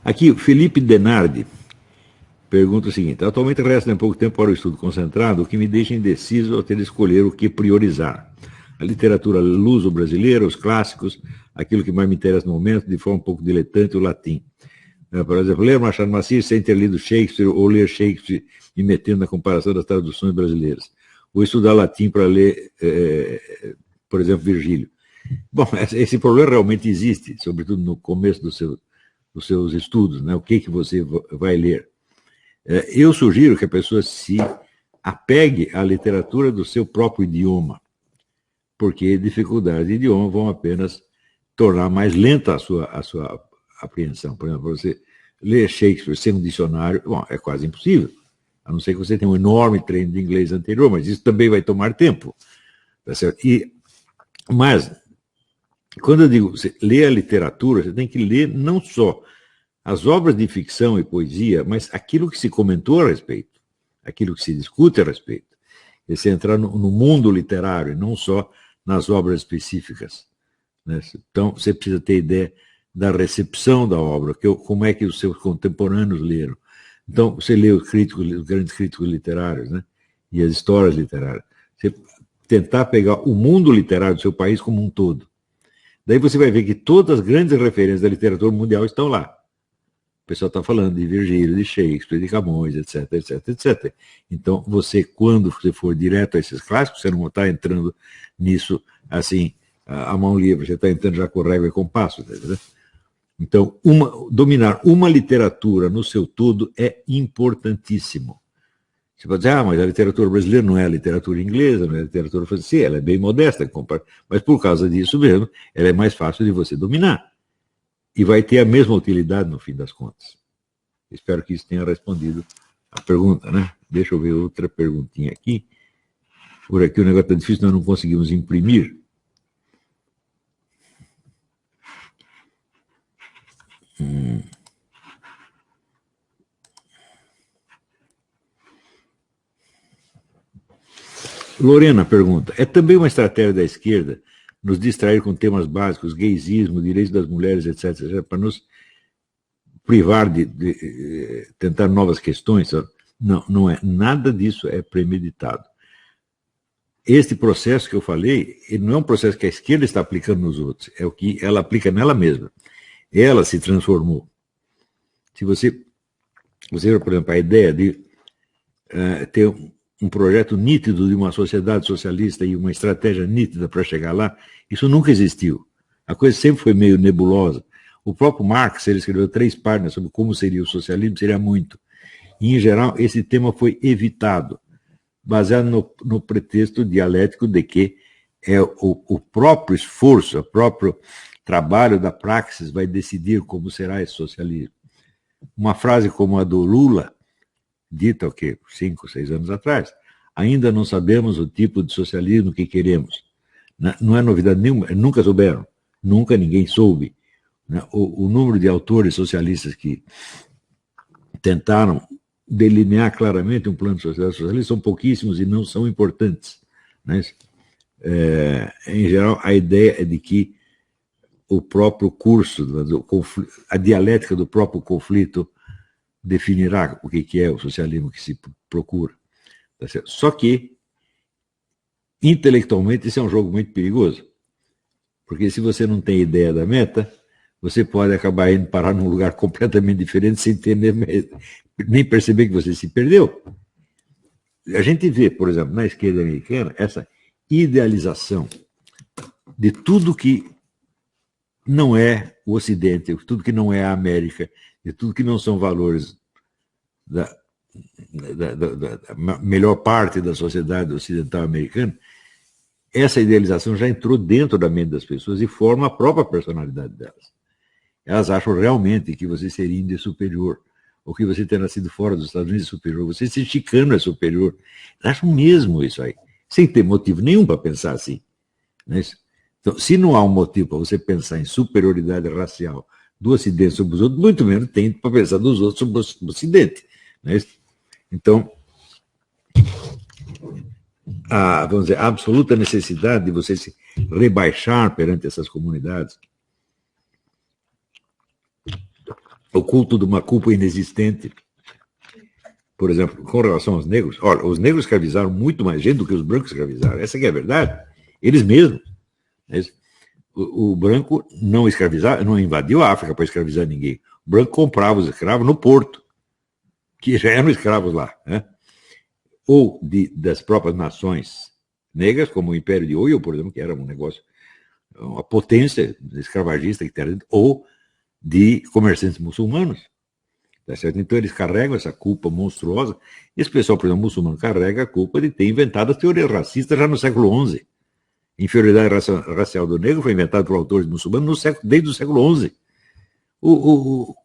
Aqui, o Felipe Denardi pergunta o seguinte: atualmente resta pouco tempo para o estudo concentrado, o que me deixa indeciso ao ter de escolher o que priorizar. A literatura luso-brasileira, os clássicos, aquilo que mais me interessa no momento, de forma um pouco diletante, o latim. Por exemplo, ler Machado de Assis sem ter lido Shakespeare, ou ler Shakespeare me metendo na comparação das traduções brasileiras. Ou estudar latim para ler, por exemplo, Virgílio. Bom, esse problema realmente existe, sobretudo no começo dos seus estudos, né? O que você vai ler. Eu sugiro que a pessoa se apegue à literatura do seu próprio idioma, porque dificuldades de idioma vão apenas tornar mais lenta a sua apreensão. Por exemplo, você ler Shakespeare sem um dicionário, bom, é quase impossível, a não ser que você tenha um enorme treino de inglês anterior, mas isso também vai tomar tempo. Tá certo? Mas, quando eu digo você ler a literatura, você tem que ler não só as obras de ficção e poesia, mas aquilo que se comentou a respeito, aquilo que se discute a respeito. E você entrar no mundo literário, não só nas obras específicas. Né? Então, você precisa ter ideia da recepção da obra, como é que os seus contemporâneos leram. Então, você lê os grandes críticos literários, né? E as histórias literárias. Você tentar pegar o mundo literário do seu país como um todo. Daí você vai ver que todas as grandes referências da literatura mundial estão lá. O pessoal está falando de Virgílio, de Shakespeare, de Camões, etc, etc, etc. Então, quando você for direto a esses clássicos, você não está entrando nisso assim, a mão livre, você está entrando já com régua e compasso. Tá? Então, dominar uma literatura no seu todo é importantíssimo. Você pode dizer, mas a literatura brasileira não é a literatura inglesa, não é a literatura francesa. Sim, ela é bem modesta, mas por causa disso mesmo, ela é mais fácil de você dominar. E vai ter a mesma utilidade no fim das contas. Espero que isso tenha respondido a pergunta, né? Deixa eu ver outra perguntinha aqui. Por aqui o negócio está difícil, nós não conseguimos imprimir. Lorena pergunta: é também uma estratégia da esquerda nos distrair com temas básicos, gaysismo, direitos das mulheres, etc., para nos privar de tentar novas questões? Não, não é. Nada disso é premeditado. Este processo que eu falei, ele não é um processo que a esquerda está aplicando nos outros, é o que ela aplica nela mesma. Ela se transformou. Se você por exemplo, a ideia de ter um projeto nítido de uma sociedade socialista e uma estratégia nítida para chegar lá, isso nunca existiu. A coisa sempre foi meio nebulosa. O próprio Marx, ele escreveu 3 páginas sobre como seria o socialismo, seria muito. E, em geral, esse tema foi evitado, baseado no pretexto dialético de que o próprio esforço, o próprio trabalho da praxis vai decidir como será esse socialismo. Uma frase como a do Lula, dita 5, 6 anos atrás, ainda não sabemos o tipo de socialismo que queremos. Não é novidade nenhuma, nunca souberam, nunca ninguém soube. O número de autores socialistas que tentaram delinear claramente um plano socialista são pouquíssimos e não são importantes. Né? Em geral, a ideia é de que o próprio curso, a dialética do próprio conflito definirá o que é o socialismo que se procura. Tá certo? Só que, intelectualmente, isso é um jogo muito perigoso. Porque se você não tem ideia da meta, você pode acabar indo parar num lugar completamente diferente sem entender, nem perceber que você se perdeu. A gente vê, por exemplo, na esquerda americana, essa idealização de tudo que não é o Ocidente, tudo que não é a América, de tudo que não são valores da melhor parte da sociedade ocidental americana. Essa idealização já entrou dentro da mente das pessoas e forma a própria personalidade delas. Elas acham realmente que você seria índio superior, ou que você ter nascido fora dos Estados Unidos é superior, você ser chicano é superior. Elas acham mesmo isso aí, sem ter motivo nenhum para pensar assim. Não é isso? Então, se não há um motivo para você pensar em superioridade racial do Ocidente sobre os outros, muito menos tem para pensar dos outros sobre o Ocidente. Não é isso? Então, vamos dizer, a absoluta necessidade de você se rebaixar perante essas comunidades o culto de uma culpa inexistente. Por exemplo, com relação aos negros, olha, os negros escravizaram muito mais gente do que os brancos escravizaram. Essa que é a verdade. Eles mesmos. O branco não escravizava, não invadiu a África para escravizar ninguém. O branco comprava os escravos no porto, que já eram escravos lá, né? Ou das próprias nações negras, como o Império de Oyo, por exemplo, que era um negócio, uma potência escravagista que tinha, ou de comerciantes muçulmanos. Tá certo? Então eles carregam essa culpa monstruosa. Esse pessoal, por exemplo, muçulmano, carrega a culpa de ter inventado as teorias racistas já no século XI. A inferioridade racial do negro foi inventada por autores muçulmanos desde o século XI.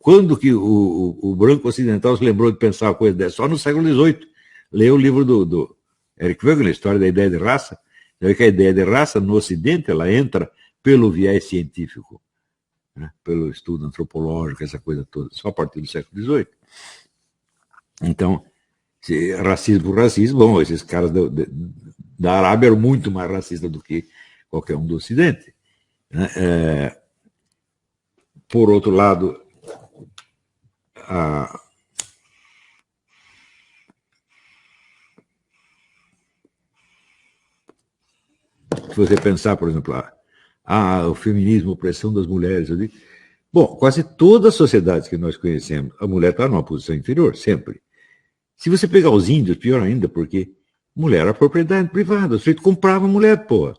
Quando que o branco ocidental se lembrou de pensar uma coisa dessa? Só no século XVIII. Leu o livro do Eric Voegelin, a História da Ideia de Raça. Você vê que a ideia de raça, no Ocidente, ela entra pelo viés científico, né? Pelo estudo antropológico, essa coisa toda, só a partir do século XVIII. Então, racismo por racismo, bom, esses caras da Arábia eram muito mais racistas do que qualquer um do Ocidente. Né? Por outro lado, se você pensar, por exemplo, o feminismo, a opressão das mulheres, bom, quase todas as sociedades que nós conhecemos, a mulher está numa posição inferior, sempre. Se você pegar os índios, pior ainda, porque mulher era propriedade privada, o sujeito comprava mulher, porra.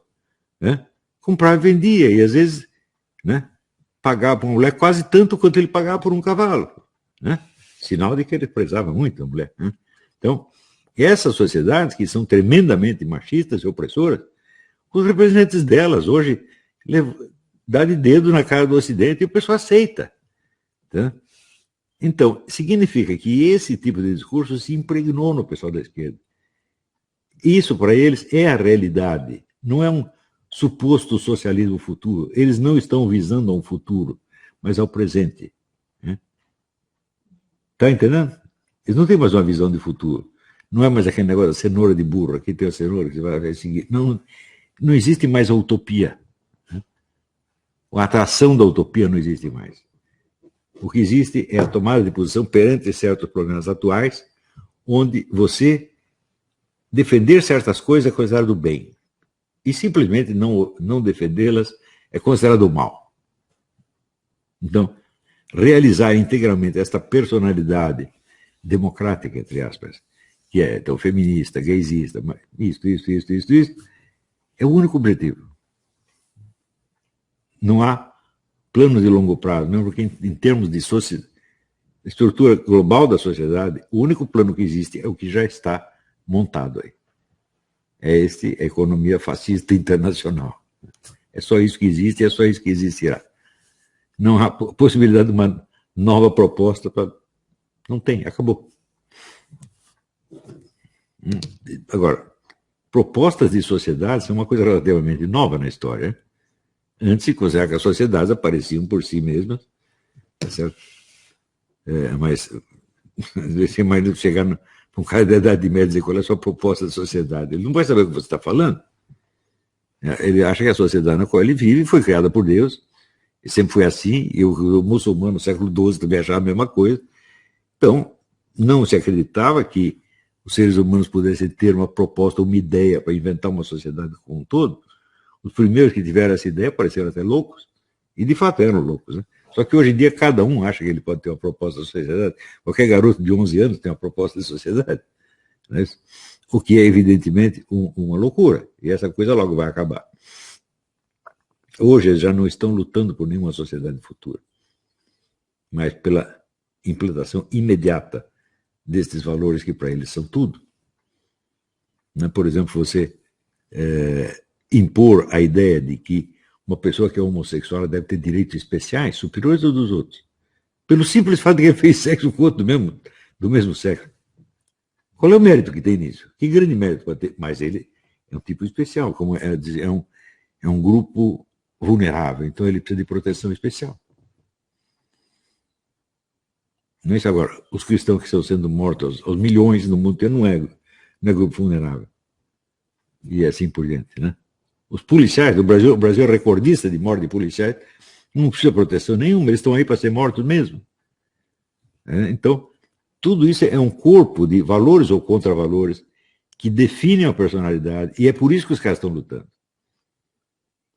Né? Comprava e vendia, e às vezes, né, pagava por uma mulher quase tanto quanto ele pagava por um cavalo. Né? Sinal de que ele prezava muito a mulher. Né? Então, essas sociedades que são tremendamente machistas e opressoras, os representantes delas hoje dá de dedo na cara do Ocidente e o pessoal aceita. Tá? Então, significa que esse tipo de discurso se impregnou no pessoal da esquerda. Isso, para eles, é a realidade. Não é um suposto socialismo futuro. Eles não estão visando a um futuro, mas ao presente. Está entendendo? Eles não têm mais uma visão de futuro. Não é mais aquele negócio da cenoura de burro. Aqui tem a cenoura que você vai seguir. Não existe mais a utopia. A atração da utopia não existe mais. O que existe é a tomada de posição perante certos problemas atuais, onde você defender certas coisas é considerado bem. E simplesmente não defendê-las é considerado mal. Então, realizar integralmente esta personalidade democrática, entre aspas, que é então feminista, gaysista, isso, é o único objetivo. Não há plano de longo prazo, mesmo porque em termos de estrutura global da sociedade, o único plano que existe é o que já está montado aí. É a economia fascista internacional. É só isso que existe e é só isso que existirá. Não há possibilidade de uma nova proposta Não tem, acabou. Agora, propostas de sociedade são uma coisa relativamente nova na história. Né? Antes se considerava que as sociedades apareciam por si mesmas, tá certo? Mas você imagina chegar para um cara da Idade Média e dizer qual é a sua proposta de sociedade. Ele não vai saber o que você está falando. Ele acha que a sociedade na qual ele vive foi criada por Deus, e sempre foi assim, e o muçulmano no século XII também achava a mesma coisa. Então, não se acreditava que os seres humanos pudessem ter uma proposta, uma ideia para inventar uma sociedade como um todo. Os primeiros que tiveram essa ideia pareceram até loucos, e de fato eram loucos. Né? Só que hoje em dia cada um acha que ele pode ter uma proposta de sociedade. Qualquer garoto de 11 anos tem uma proposta de sociedade. Né? O que é evidentemente uma loucura. E essa coisa logo vai acabar. Hoje eles já não estão lutando por nenhuma sociedade futura, mas pela implantação imediata destes valores que para eles são tudo. Né? Por exemplo, você impor a ideia de que uma pessoa que é homossexual deve ter direitos especiais, superiores aos dos outros, pelo simples fato de que ele fez sexo com outro do mesmo sexo. Qual é o mérito que tem nisso? Que grande mérito pode ter? Mas ele é um tipo especial, como é um grupo vulnerável, então ele precisa de proteção especial. Não é isso agora. Os cristãos que estão sendo mortos, aos milhões no mundo inteiro, não é grupo vulnerável. E assim por diante, né? Os policiais do Brasil, o Brasil é recordista de morte de policiais, não precisa de proteção nenhuma, eles estão aí para ser mortos mesmo. Então, tudo isso é um corpo de valores ou contravalores que definem a personalidade, e é por isso que os caras estão lutando.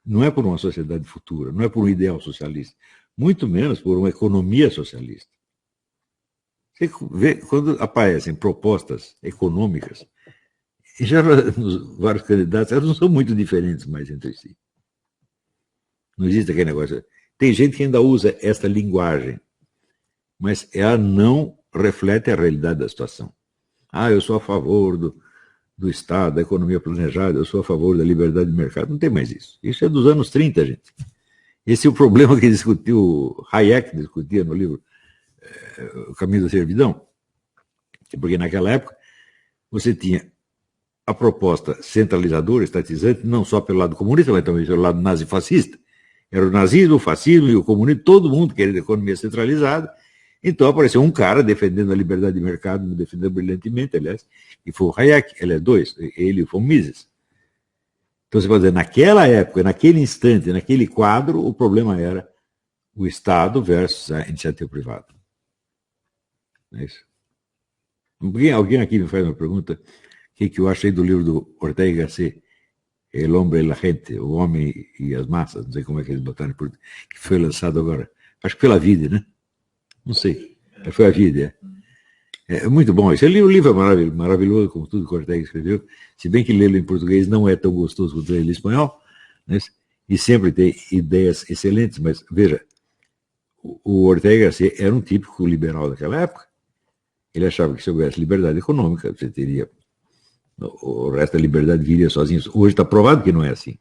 Não é por uma sociedade futura, não é por um ideal socialista, muito menos por uma economia socialista. Você vê, quando aparecem propostas econômicas, já nos vários candidatos, elas não são muito diferentes mais entre si. Não existe aquele negócio. Tem gente que ainda usa esta linguagem, mas ela não reflete a realidade da situação. Eu sou a favor do Estado, da economia planejada, eu sou a favor da liberdade de mercado. Não tem mais isso. Isso é dos anos 30, gente. Esse é o problema que discutiu, Hayek discutia no livro O Caminho da Servidão. Porque naquela época você tinha a proposta centralizadora, estatizante, não só pelo lado comunista, mas também pelo lado nazifascista. Era o nazismo, o fascismo e o comunismo, todo mundo querendo economia centralizada. Então apareceu um cara defendendo a liberdade de mercado, defendendo brilhantemente, aliás, e foi o Hayek, aliás, dois, ele e o von Mises. Então você pode dizer, naquela época, naquele instante, naquele quadro, o problema era o Estado versus a iniciativa privada. Não é isso? Alguém aqui me faz uma pergunta, o que eu achei do livro do Ortega y Gasset, El Hombre y la Gente, O Homem e as Massas, não sei como é que eles botaram, que foi lançado agora, acho que pela Vida, né? Não sei, foi a Vida. É muito bom. Esse livro é maravilhoso, como tudo que o Ortega escreveu, se bem que lê-lo em português não é tão gostoso quanto ler em espanhol, né? E sempre tem ideias excelentes, mas veja, o Ortega y Gasset era um típico liberal daquela época. Ele achava que se houvesse liberdade econômica, você teria o resto da liberdade viria sozinho. Hoje está provado que não é assim.